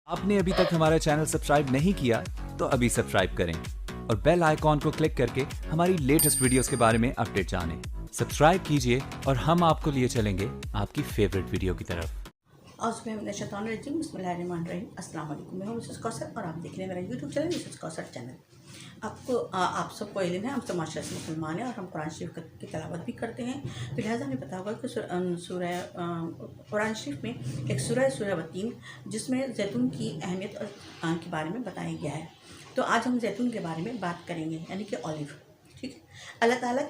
آپ نے ابھی تک ہمارا چینل سبسکرائب نہیں کیا تو ابھی سبسکرائب کریں اور بیل آئیکن کو کلک کر کے ہماری لیٹسٹ ویڈیوز کے بارے میں اپڈیٹ جانیں. سبسکرائب کیجئے اور ہم آپ کو لیے چلیں گے آپ کی فیوریٹ ویڈیو کی طرف. الشیطان الرجیم. بسم اللہ الرحمن الرحیم. السلام علیکم. میں ہوں مسز کوثر اور آپ دیکھ رہے ہیں میرا یوٹیوب چینل مسز کوثر چینل. آپ سب کو علم ہے ہم تو معاشرے سے مسلمان ہیں اور ہم قرآن شریف کی تلاوت بھی کرتے ہیں، تو لہٰذا ہمیں پتہ ہوگا کہ سورہ قرآن شریف میں ایک سورہ وتین جس میں زیتون کی اہمیت اور کے بارے میں بتایا گیا ہے. تو آج ہم زیتون کے بارے میں بات کریں گے، یعنی کہ اولیو. ٹھیک ہے. اللہ تعالیٰ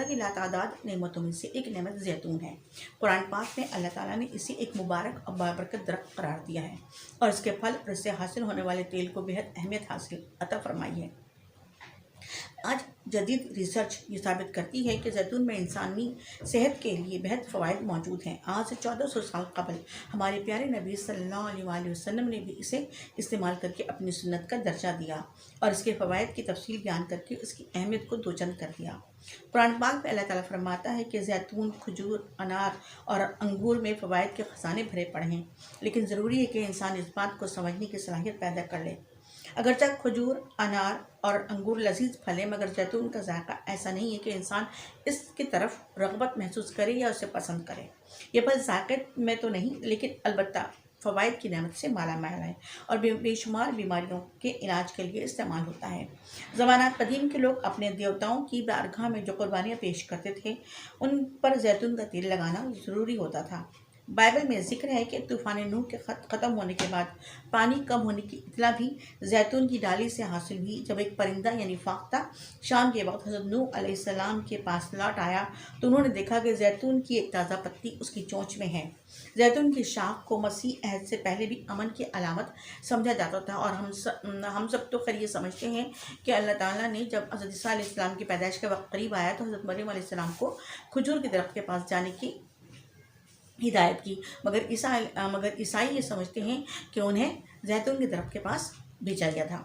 کی لاتعداد نعمتوں میں سے ایک نعمت زیتون ہے. قرآن پاک میں اللہ تعالیٰ نے اسے ایک مبارک اور بابرکت درخت قرار دیا ہے اور اس کے پھل اور اس سے حاصل ہونے والے تیل کو بہت اہمیت عطا فرمائی ہے. آج جدید ریسرچ یہ ثابت کرتی ہے کہ زیتون میں انسانی صحت کے لیے بہت فوائد موجود ہیں. آج سے 1400 سال قبل ہمارے پیارے نبی صلی اللہ علیہ وآلہ وسلم نے بھی اسے استعمال کر کے اپنی سنت کا درجہ دیا اور اس کے فوائد کی تفصیل بیان کر کے اس کی اہمیت کو دوچند کر دیا. قرآن پاک میں اللہ تعالیٰ فرماتا ہے کہ زیتون، کھجور، انار اور انگور میں فوائد کے خزانے بھرے پڑے ہیں، لیکن ضروری ہے کہ انسان اس بات کو سمجھنے کی صلاحیت پیدا کر لے. اگرچہ کھجور، انار اور انگور لذیذ پھل ہیں، مگر زیتون کا ذائقہ ایسا نہیں ہے کہ انسان اس کی طرف رغبت محسوس کرے یا اسے پسند کرے. یہ پھل ذائقے میں تو نہیں لیکن البتہ فوائد کی نعمت سے مالا مال ہے اور بے شمار بیماریوں کے علاج کے لیے استعمال ہوتا ہے. زمانات قدیم کے لوگ اپنے دیوتاؤں کی بارگاہ میں جو قربانیاں پیش کرتے تھے ان پر زیتون کا تیل لگانا ضروری ہوتا تھا. بائبل میں ذکر ہے کہ طوفان نوح کے ختم ہونے کے بعد پانی کم ہونے کی اطلاع بھی زیتون کی ڈالی سے حاصل ہوئی. جب ایک پرندہ یعنی فاختہ شام کے وقت حضرت نوح علیہ السلام کے پاس لوٹ آیا تو انہوں نے دیکھا کہ زیتون کی ایک تازہ پتی اس کی چونچ میں ہے. زیتون کی شاخ کو مسیح عہد سے پہلے بھی امن کی علامت سمجھا جاتا تھا اور ہم سب تو خیر یہ سمجھتے ہیں کہ اللہ تعالیٰ نے جب حضرت عیسیٰ علیہ السلام کی پیدائش کا وقت قریب آیا تو حضرت مریم علیہ السلام کو کھجور کے درخت کے پاس جانے کی ہدایت کی، مگر عیسائی یہ سمجھتے ہیں کہ انہیں زیتون کے درخت کے پاس بھیجا گیا تھا.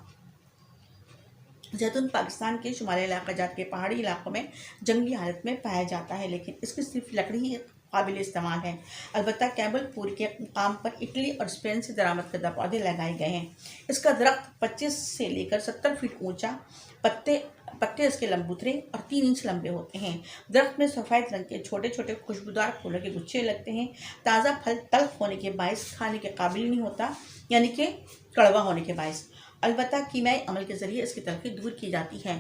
زیتون پاکستان کے شمالی علاقہ جات کے پہاڑی علاقوں میں جنگلی حالت میں پایا جاتا ہے، لیکن اس کی صرف لکڑی ہی قابل استعمال ہے. البتہ کیبل پور کے مقام پر اٹلی اور اسپین سے درآمد کردہ پودے لگائے گئے ہیں. اس کا درخت 25 سے لے کر 70 فٹ اونچا، پتے اس کے لمبوترے اور 3 انچ لمبے ہوتے ہیں. درخت میں سفید رنگ کے چھوٹے چھوٹے خوشبودار پھولوں کے گچھے لگتے ہیں. تازہ پھل تلخ ہونے کے باعث کھانے کے قابل نہیں ہوتا، یعنی کہ کڑوا ہونے کے باعث. البتہ کیمیائی عمل کے ذریعے اس کی تلخی دور کی جاتی ہے.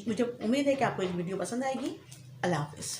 مجھے امید ہے کہ آپ کو یہ ویڈیو پسند آئے گی. اللہ حافظ.